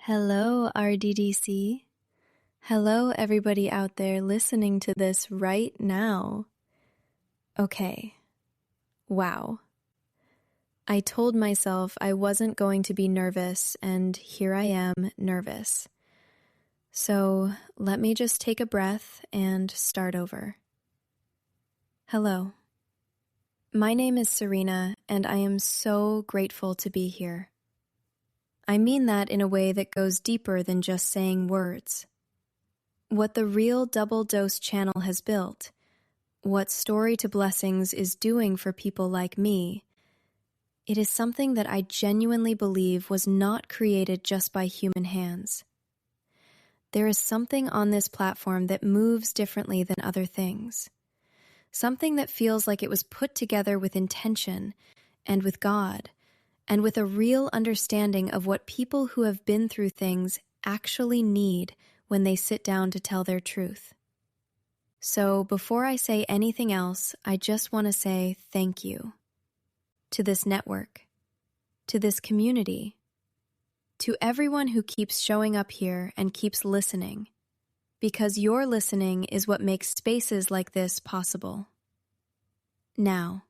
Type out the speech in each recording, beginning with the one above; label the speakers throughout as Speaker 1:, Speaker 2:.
Speaker 1: Hello, RDDC. Hello, everybody out there listening to this right now. Okay. Wow. I told myself I wasn't going to be nervous, and here I am, nervous. So let me just take a breath and start over. Hello. My name is Serena, and I am so grateful to be here. I mean that in a way that goes deeper than just saying words. What the Real Double Dose channel has built, what Story to Blessings is doing for people like me, it is something that I genuinely believe was not created just by human hands. There is something on this platform that moves differently than other things. Something that feels like it was put together with intention and with God, and with a real understanding of what people who have been through things actually need when they sit down to tell their truth. So before I say anything else, I just want to say thank you to this network, to this community, to everyone who keeps showing up here and keeps listening, because your listening is what makes spaces like this possible. Now,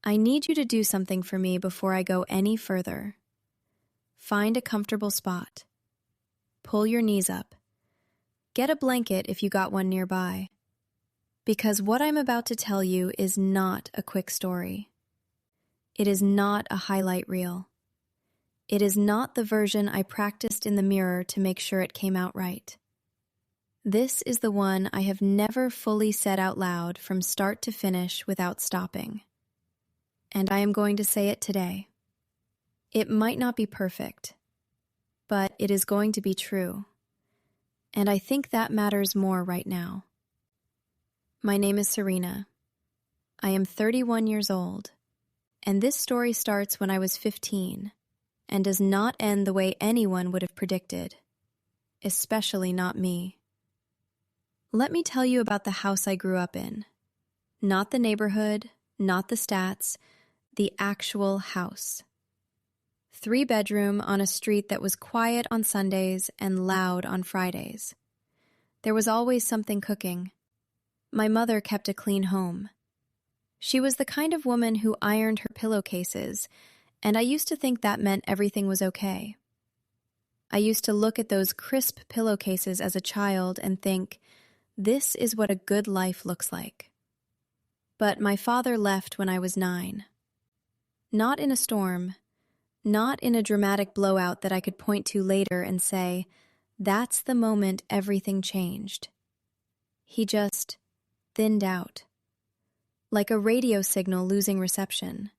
Speaker 1: I need you to do something for me before I go any further. Find a comfortable spot. Pull your knees up. Get a blanket if you got one nearby. Because what I'm about to tell you is not a quick story. It is not a highlight reel. It is not the version I practiced in the mirror to make sure it came out right. This is the one I have never fully said out loud from start to finish without stopping. And I am going to say it today. It might not be perfect, but it is going to be true. And I think that matters more right now. My name is Serena. I am 31 years old, and this story starts when I was 15 and does not end the way anyone would have predicted, especially not me. Let me tell you about the house I grew up in. Not the neighborhood, not the stats, the actual house. 3-bedroom on a street that was quiet on Sundays and loud on Fridays. There was always something cooking. My mother kept a clean home. She was the kind of woman who ironed her pillowcases, and I used to think that meant everything was okay. I used to look at those crisp pillowcases as a child and think, this is what a good life looks like. But my father left when I was 9. Not in a storm, not in a dramatic blowout that I could point to later and say, that's the moment everything changed. He just thinned out, like a radio signal losing reception.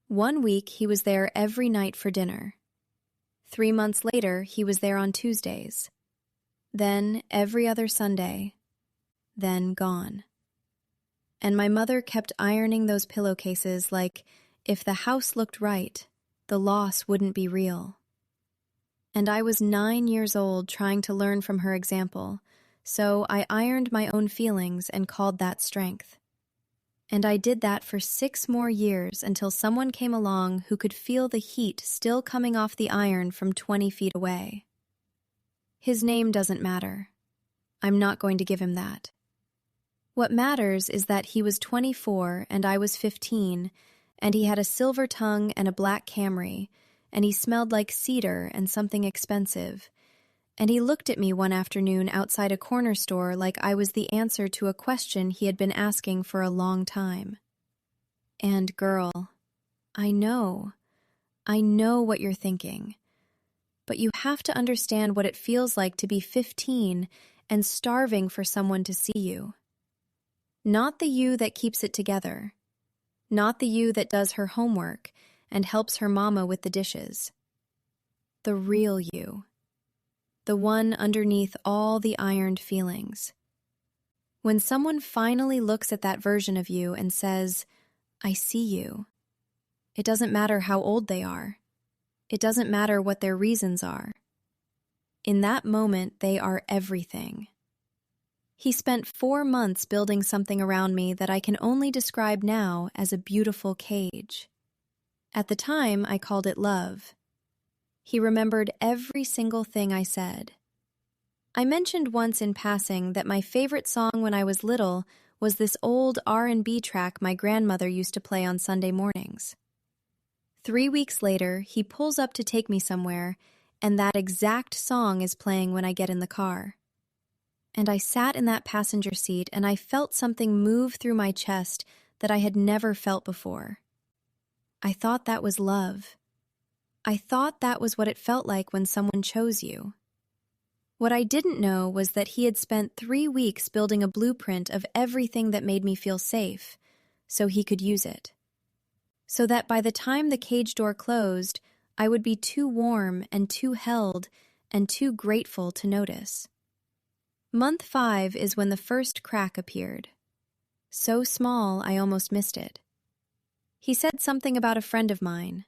Speaker 1: 1 week he was there every night for dinner. 3 months later he was there on Tuesdays. Then every other Sunday. Then gone. And my mother kept ironing those pillowcases like, if the house looked right, the loss wouldn't be real. And I was 9 years old trying to learn from her example, so I ironed my own feelings and called that strength. And I did that for 6 more years until someone came along who could feel the heat still coming off the iron from 20 feet away. His name doesn't matter. I'm not going to give him that. What matters is that he was 24 and I was 15, and he had a silver tongue and a black Camry, and he smelled like cedar and something expensive. And he looked at me one afternoon outside a corner store like I was the answer to a question he had been asking for a long time. And girl, I know what you're thinking. But you have to understand what it feels like to be 15 and starving for someone to see you. Not the you that keeps it together. Not the you that does her homework and helps her mama with the dishes. The real you. The one underneath all the ironed feelings. When someone finally looks at that version of you and says, I see you. It doesn't matter how old they are. It doesn't matter what their reasons are. In that moment, they are everything. He spent 4 months building something around me that I can only describe now as a beautiful cage. At the time, I called it love. He remembered every single thing I said. I mentioned once in passing that my favorite song when I was little was this old R&B track my grandmother used to play on Sunday mornings. 3 weeks later, he pulls up to take me somewhere, and that exact song is playing when I get in the car. And I sat in that passenger seat and I felt something move through my chest that I had never felt before. I thought that was love. I thought that was what it felt like when someone chose you. What I didn't know was that he had spent 3 weeks building a blueprint of everything that made me feel safe, so he could use it. So that by the time the cage door closed, I would be too warm and too held and too grateful to notice. Month 5 is when the first crack appeared. So small, I almost missed it. He said something about a friend of mine.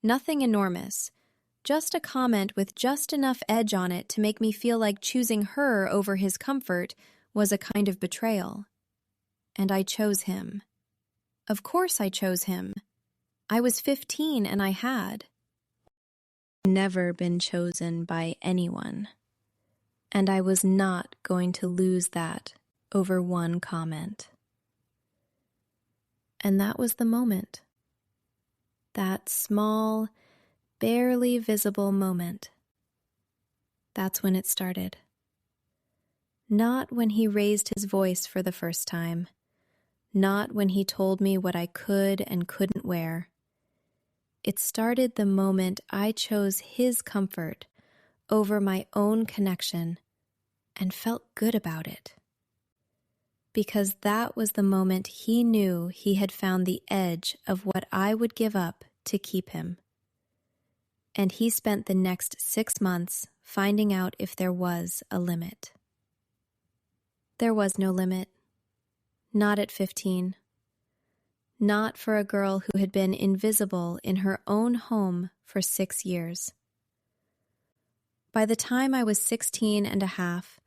Speaker 1: Nothing enormous, just a comment with just enough edge on it to make me feel like choosing her over his comfort was a kind of betrayal. And I chose him. Of course I chose him. I was 15 and I had never been chosen by anyone. And I was not going to lose that over one comment. And that was the moment. That small, barely visible moment. That's when it started. Not when he raised his voice for the first time. Not when he told me what I could and couldn't wear. It started the moment I chose his comfort over my own connection and felt good about it. Because that was the moment he knew he had found the edge of what I would give up to keep him. And he spent the next 6 months finding out if there was a limit. There was no limit. Not at 15. Not for a girl who had been invisible in her own home for 6 years. By the time I was 16 and a half,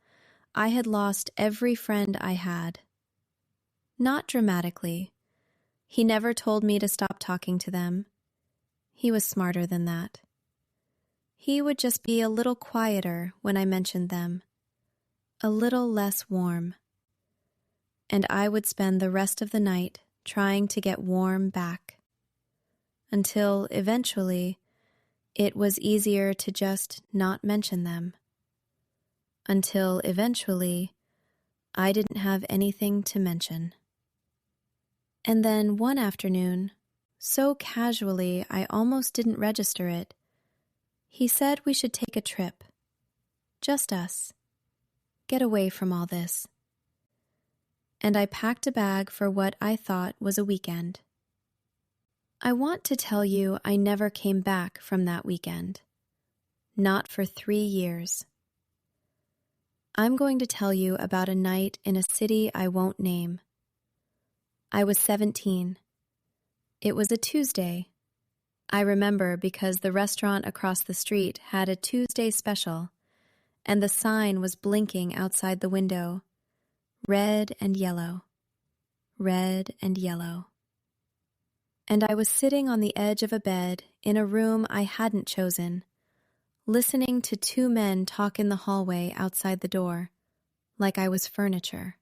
Speaker 1: I had lost every friend I had. Not dramatically. He never told me to stop talking to them. He was smarter than that. He would just be a little quieter when I mentioned them, a little less warm. And I would spend the rest of the night trying to get warm back, until eventually it was easier to just not mention them. Until eventually, I didn't have anything to mention. And then one afternoon, so casually I almost didn't register it, he said we should take a trip. Just us. Get away from all this. And I packed a bag for what I thought was a weekend. I want to tell you I never came back from that weekend. Not for 3 years. I'm going to tell you about a night in a city I won't name. I was 17. It was a Tuesday. I remember because the restaurant across the street had a Tuesday special, and the sign was blinking outside the window. Red and yellow. Red and yellow. And I was sitting on the edge of a bed in a room I hadn't chosen, listening to 2 men talk in the hallway outside the door, like I was furniture.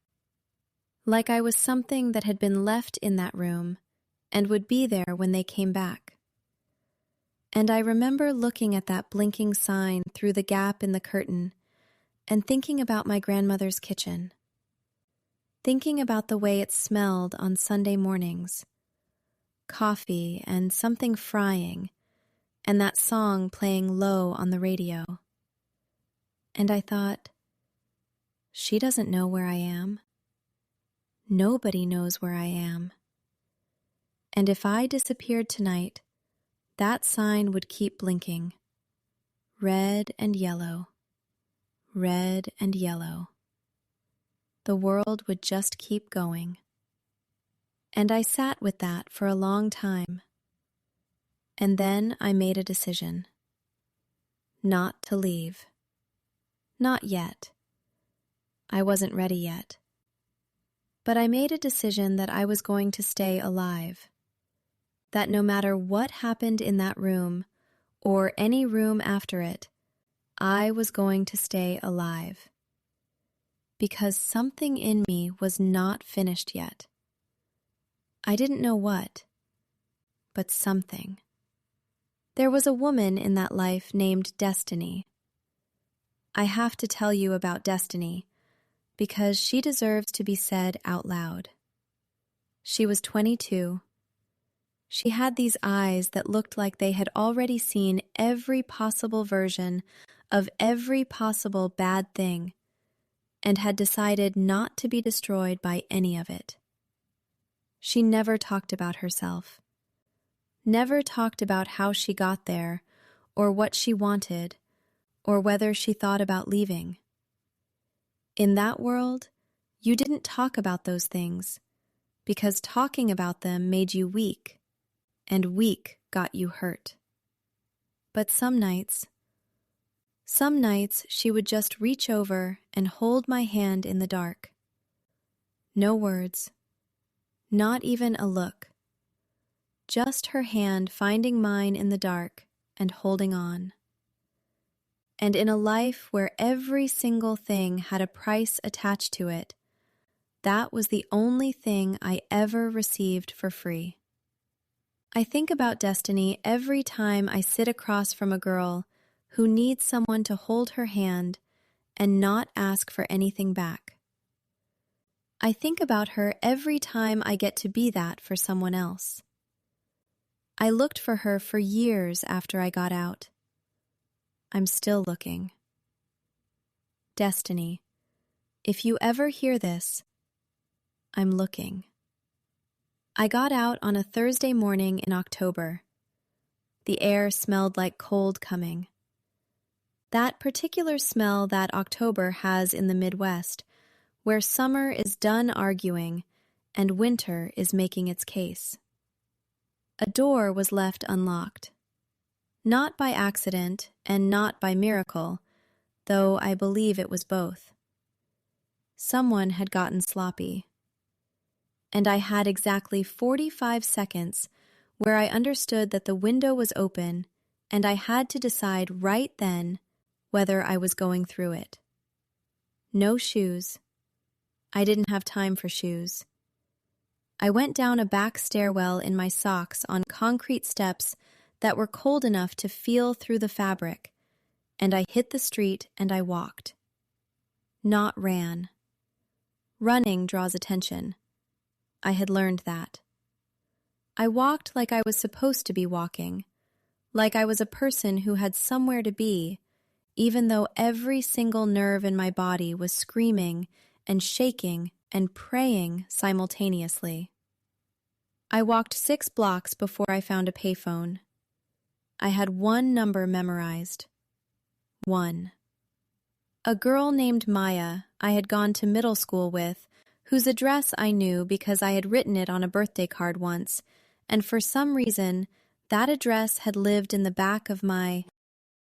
Speaker 1: Like I was something that had been left in that room and would be there when they came back. And I remember looking at that blinking sign through the gap in the curtain and thinking about my grandmother's kitchen. Thinking about the way it smelled on Sunday mornings. Coffee and something frying, and that song playing low on the radio. And I thought, she doesn't know where I am. Nobody knows where I am. And if I disappeared tonight, that sign would keep blinking. Red and yellow. Red and yellow. The world would just keep going. And I sat with that for a long time. And then I made a decision. Not to leave. Not yet. I wasn't ready yet. But I made a decision that I was going to stay alive. That no matter what happened in that room, or any room after it, I was going to stay alive. Because something in me was not finished yet. I didn't know what, but something. There was a woman in that life named Destiny. I have to tell you about Destiny because she deserves to be said out loud. She was 22. She had these eyes that looked like they had already seen every possible version of every possible bad thing and had decided not to be destroyed by any of it. She never talked about herself, never talked about how she got there or what she wanted or whether she thought about leaving. In that world, you didn't talk about those things because talking about them made you weak, and weak got you hurt. But some nights she would just reach over and hold my hand in the dark. No words, not even a look. Just her hand finding mine in the dark and holding on. And in a life where every single thing had a price attached to it, that was the only thing I ever received for free. I think about Destiny every time I sit across from a girl who needs someone to hold her hand and not ask for anything back. I think about her every time I get to be that for someone else. I looked for her for years after I got out. I'm still looking. Destiny, if you ever hear this, I'm looking. I got out on a Thursday morning in October. The air smelled like cold coming. That particular smell that October has in the Midwest, where summer is done arguing and winter is making its case. A door was left unlocked. Not by accident and not by miracle, though I believe it was both. Someone had gotten sloppy. And I had exactly 45 seconds where I understood that the window was open and I had to decide right then whether I was going through it. No shoes. I didn't have time for shoes. I went down a back stairwell in my socks on concrete steps that were cold enough to feel through the fabric, and I hit the street and I walked. Not ran. Running draws attention. I had learned that. I walked like I was supposed to be walking, like I was a person who had somewhere to be, even though every single nerve in my body was screaming and shaking and praying simultaneously. I walked 6 blocks before I found a payphone. I had one number memorized. 1. A girl named Maya I had gone to middle school with, whose address I knew because I had written it on a birthday card once, and for some reason, that address had lived in the back of my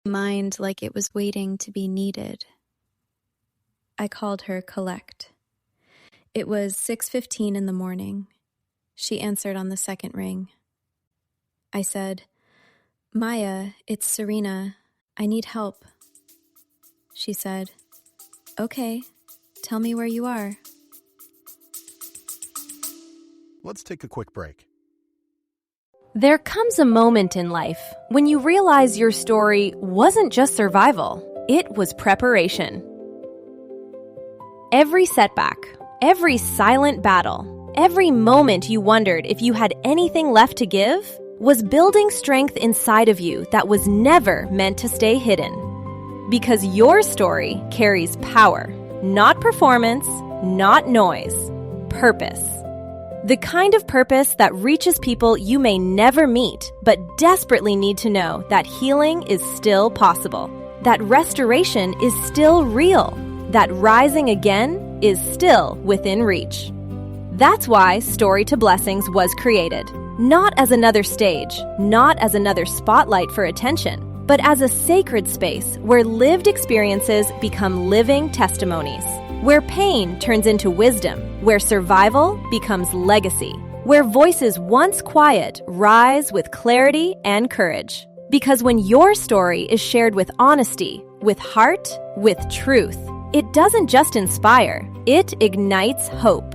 Speaker 1: mind like it was waiting to be needed. I called her Collect. It was 6:15 in the morning. She answered on the second ring. I said, "Maya, it's Serena. I need help." She said, "Okay, tell me where you are."
Speaker 2: Let's take a quick break.
Speaker 3: There comes a moment in life when you realize your story wasn't just survival, it was preparation. Every setback, every silent battle, every moment you wondered if you had anything left to give was building strength inside of you that was never meant to stay hidden. Because your story carries power, not performance, not noise, purpose. The kind of purpose that reaches people you may never meet, but desperately need to know that healing is still possible, that restoration is still real, that rising again is still within reach. That's why Story to Blessings was created, not as another stage, not as another spotlight for attention, but as a sacred space where lived experiences become living testimonies. Where pain turns into wisdom, where survival becomes legacy, where voices once quiet rise with clarity and courage. Because when your story is shared with honesty, with heart, with truth, it doesn't just inspire, it ignites hope.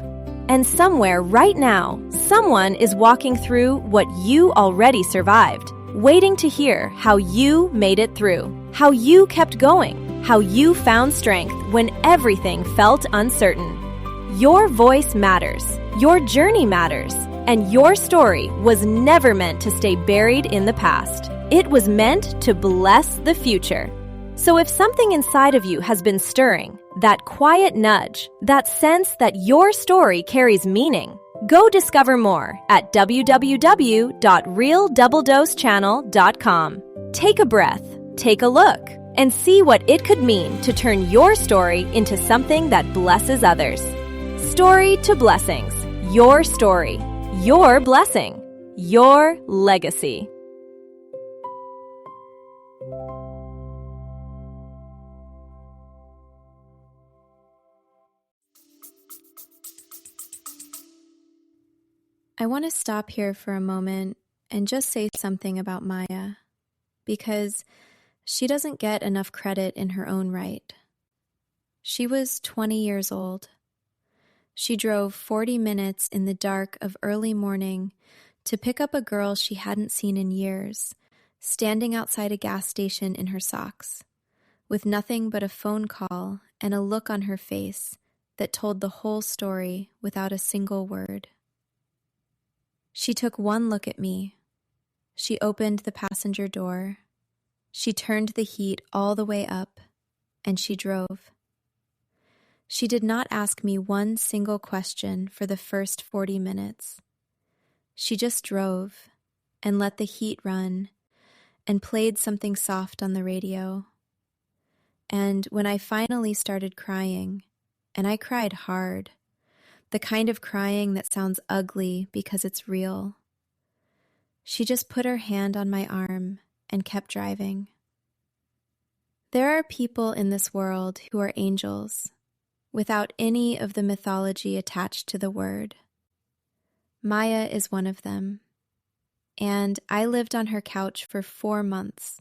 Speaker 3: And somewhere right now, someone is walking through what you already survived, waiting to hear how you made it through, how you kept going, how you found strength when everything felt uncertain. Your voice matters, your journey matters, and your story was never meant to stay buried in the past. It was meant to bless the future. So if something inside of you has been stirring, that quiet nudge, that sense that your story carries meaning, go discover more at www.realdoubledosechannel.com. Take a breath, take a look, and see what it could mean to turn your story into something that blesses others. Story to blessings. Your story. Your blessing. Your legacy.
Speaker 1: I want to stop here for a moment and just say something about Maya, because she doesn't get enough credit in her own right. She was 20 years old. She drove 40 minutes in the dark of early morning to pick up a girl she hadn't seen in years, standing outside a gas station in her socks, with nothing but a phone call and a look on her face that told the whole story without a single word. She took one look at me. She opened the passenger door. She turned the heat all the way up, and she drove. She did not ask me one single question for the first 40 minutes. She just drove and let the heat run and played something soft on the radio. And when I finally started crying, and I cried hard, the kind of crying that sounds ugly because it's real, she just put her hand on my arm and kept driving. There are people in this world who are angels, without any of the mythology attached to the word. Maya is one of them, and I lived on her couch for 4 months,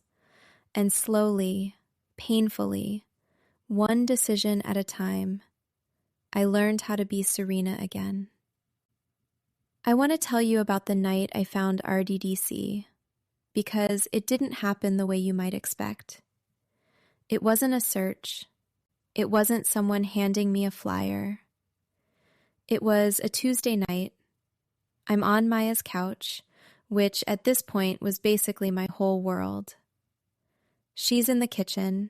Speaker 1: and slowly, painfully, one decision at a time, I learned how to be Serena again. I want to tell you about the night I found RDDC, because it didn't happen the way you might expect. It wasn't a search. It wasn't someone handing me a flyer. It was a Tuesday night. I'm on Maya's couch, which at this point was basically my whole world. She's in the kitchen,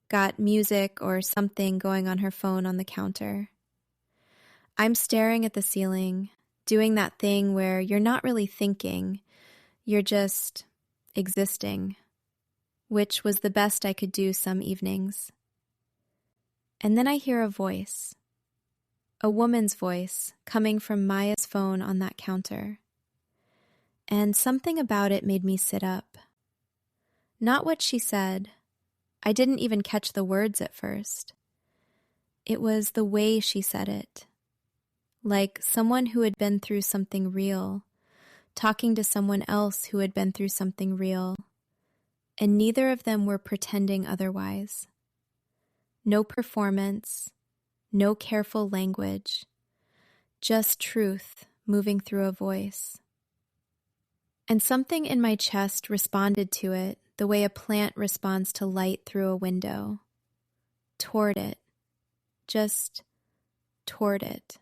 Speaker 1: got music or something going on her phone on the counter. I'm staring at the ceiling, doing that thing where you're not really thinking, you're just existing, which was the best I could do some evenings. And then I hear a voice, a woman's voice coming from Maya's phone on that counter. And something about it made me sit up. Not what she said. I didn't even catch the words at first. It was the way she said it. Like someone who had been through something real, talking to someone else who had been through something real, and neither of them were pretending otherwise. No performance, no careful language, just truth moving through a voice. And something in my chest responded to it the way a plant responds to light through a window. Toward it. Just toward it.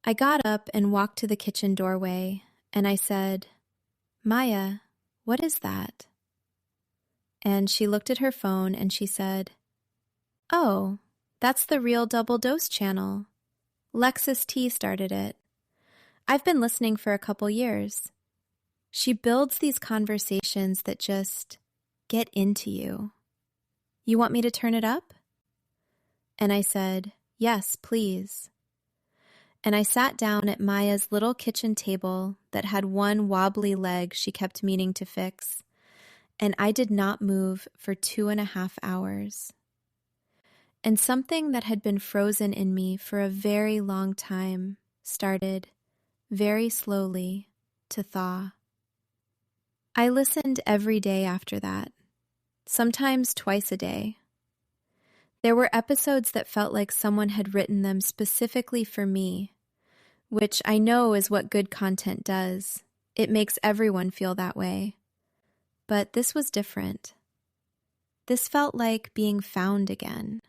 Speaker 1: I got up and walked to the kitchen doorway, and I said, "Maya, what is that?" And she looked at her phone and she said, "Oh, that's the Real Double Dose channel. Lexus T started it. I've been listening for a couple years." She builds these conversations that just get into you. "You want me to turn it up?" And I said, "Yes, please." And I sat down at Maya's little kitchen table that had one wobbly leg she kept meaning to fix, and I did not move for 2.5 hours. And something that had been frozen in me for a very long time started, very slowly, to thaw. I listened every day after that, sometimes twice a day. There were episodes that felt like someone had written them specifically for me, which I know is what good content does. It makes everyone feel that way. But this was different. This felt like being found again.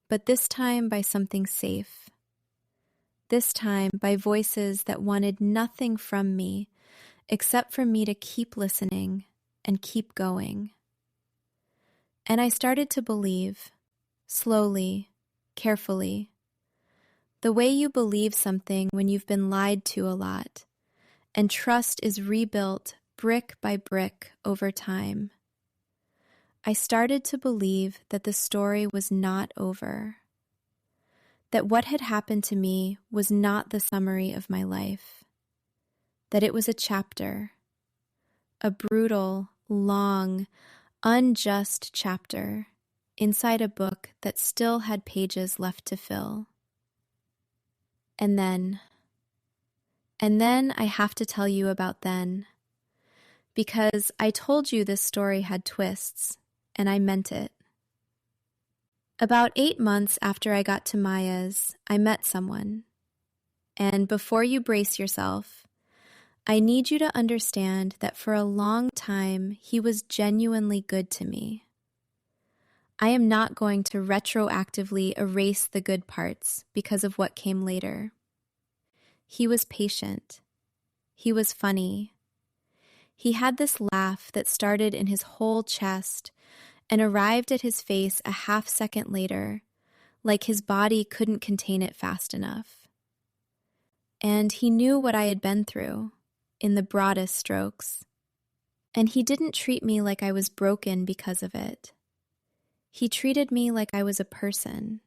Speaker 1: But this time by something safe. This time by voices that wanted nothing from me except for me to keep listening and keep going. And I started to believe, slowly, carefully, the way you believe something when you've been lied to a lot, and trust is rebuilt brick by brick over time. I started to believe that the story was not over, that what had happened to me was not the summary of my life, that it was a chapter, a brutal, long, unjust chapter inside a book that still had pages left to fill. And then I have to tell you about then, because I told you this story had twists, and I meant it. About 8 months after I got to Maya's, I met someone. And before you brace yourself, I need you to understand that for a long time, he was genuinely good to me. I am not going to retroactively erase the good parts because of what came later. He was patient. He was funny. He had this laugh that started in his whole chest and arrived at his face a half second later, like his body couldn't contain it fast enough. And he knew what I had been through, in the broadest strokes. And he didn't treat me like I was broken because of it. He treated me like I was a person.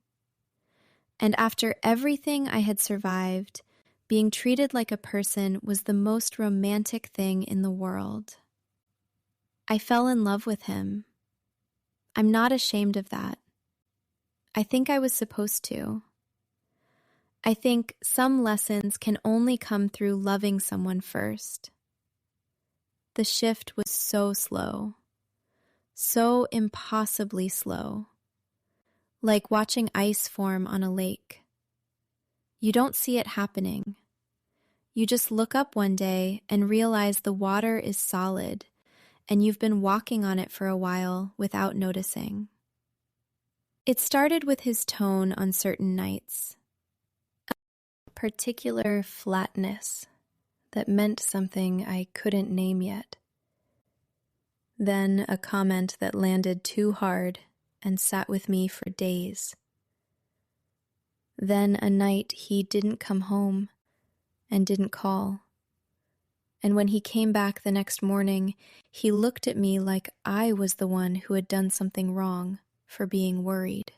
Speaker 1: And after everything I had survived, being treated like a person was the most romantic thing in the world. I fell in love with him. I'm not ashamed of that. I think I was supposed to. I think some lessons can only come through loving someone first. The shift was so slow, so impossibly slow, like watching ice form on a lake. You don't see it happening. You just look up one day and realize the water is solid, and you've been walking on it for a while without noticing. It started with his tone on certain nights. A particular flatness that meant something I couldn't name yet. Then a comment that landed too hard and sat with me for days. Then a night he didn't come home and didn't call. And when he came back the next morning, he looked at me like I was the one who had done something wrong for being worried.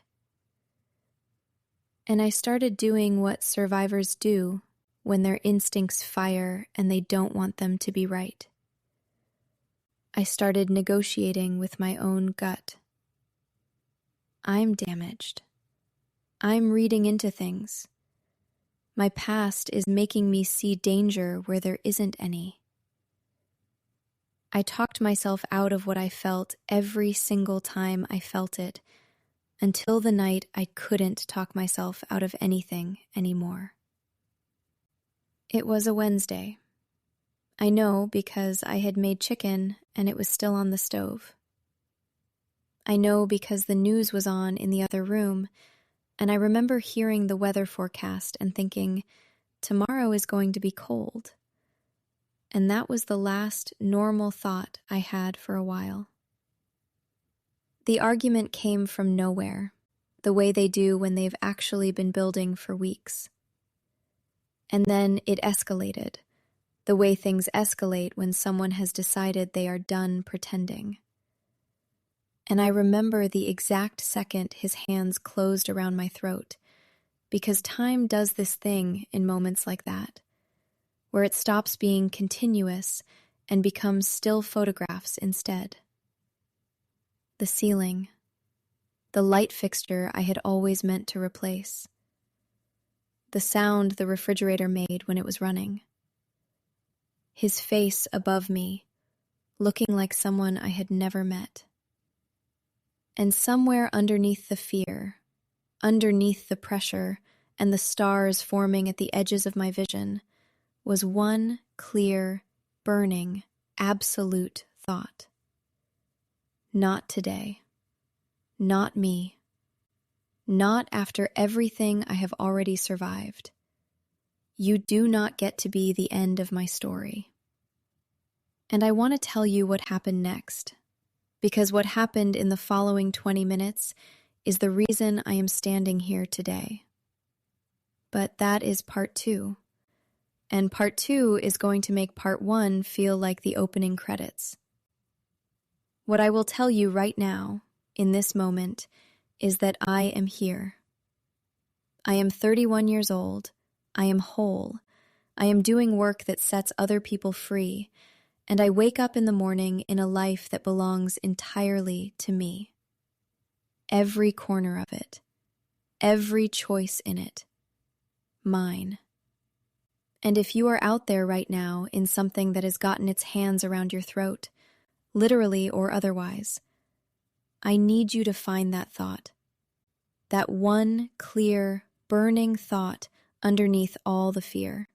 Speaker 1: And I started doing what survivors do when their instincts fire and they don't want them to be right. I started negotiating with my own gut. I'm damaged. I'm reading into things. My past is making me see danger where there isn't any. I talked myself out of what I felt every single time I felt it, until the night I couldn't talk myself out of anything anymore. It was a Wednesday. I know because I had made chicken and it was still on the stove. I know because the news was on in the other room, and I remember hearing the weather forecast and thinking, tomorrow is going to be cold. And that was the last normal thought I had for a while. The argument came from nowhere, the way they do when they've actually been building for weeks. And then it escalated, the way things escalate when someone has decided they are done pretending. And I remember the exact second his hands closed around my throat, because time does this thing in moments like that, where it stops being continuous and becomes still photographs instead. The ceiling, the light fixture I had always meant to replace, the sound the refrigerator made when it was running, his face above me, looking like someone I had never met. And somewhere underneath the fear, underneath the pressure, and the stars forming at the edges of my vision, was one clear, burning, absolute thought. Not today. Not me. Not after everything I have already survived. You do not get to be the end of my story. And I want to tell you what happened next, because what happened in the following 20 minutes is the reason I am standing here today. But that is part 2. And part 2 is going to make part 1 feel like the opening credits. What I will tell you right now, in this moment, is that I am here. I am 31 years old. I am whole. I am doing work that sets other people free, and I wake up in the morning in a life that belongs entirely to me. Every corner of it, every choice in it, mine. And if you are out there right now in something that has gotten its hands around your throat, literally or otherwise, I need you to find that thought. That one clear, burning thought underneath all the fear.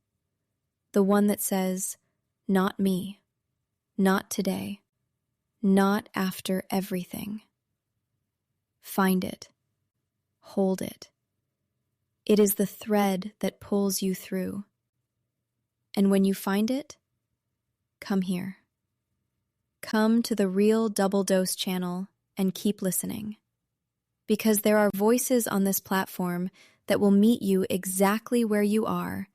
Speaker 1: The one that says, not me, not today, not after everything. Find it. Hold it. It is the thread that pulls you through. And when you find it, come here. Come to the Real Double Dose channel and keep listening. Because there are voices on this platform that will meet you exactly where you are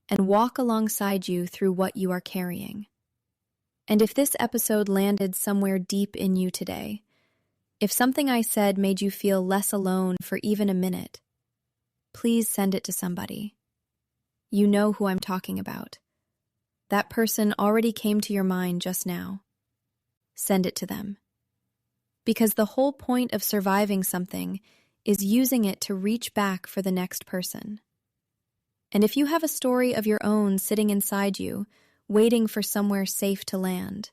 Speaker 1: and walk alongside you through what you are carrying. And if this episode landed somewhere deep in you today, if something I said made you feel less alone for even a minute, please send it to somebody. You know who I'm talking about. That person already came to your mind just now. Send it to them. Because the whole point of surviving something is using it to reach back for the next person. And if you have a story of your own sitting inside you, waiting for somewhere safe to land,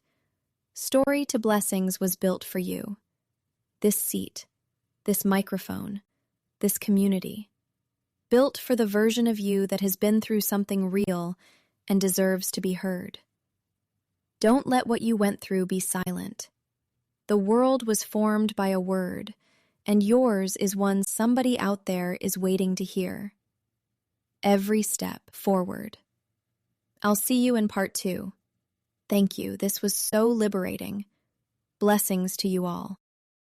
Speaker 1: Story to Blessings was built for you. This seat, this microphone, this community. Built for the version of you that has been through something real and deserves to be heard. Don't let what you went through be silent. The world was formed by a word, and yours is one somebody out there is waiting to hear. Every step forward. I'll see you in part 2. Thank you. This was so liberating. Blessings to you all.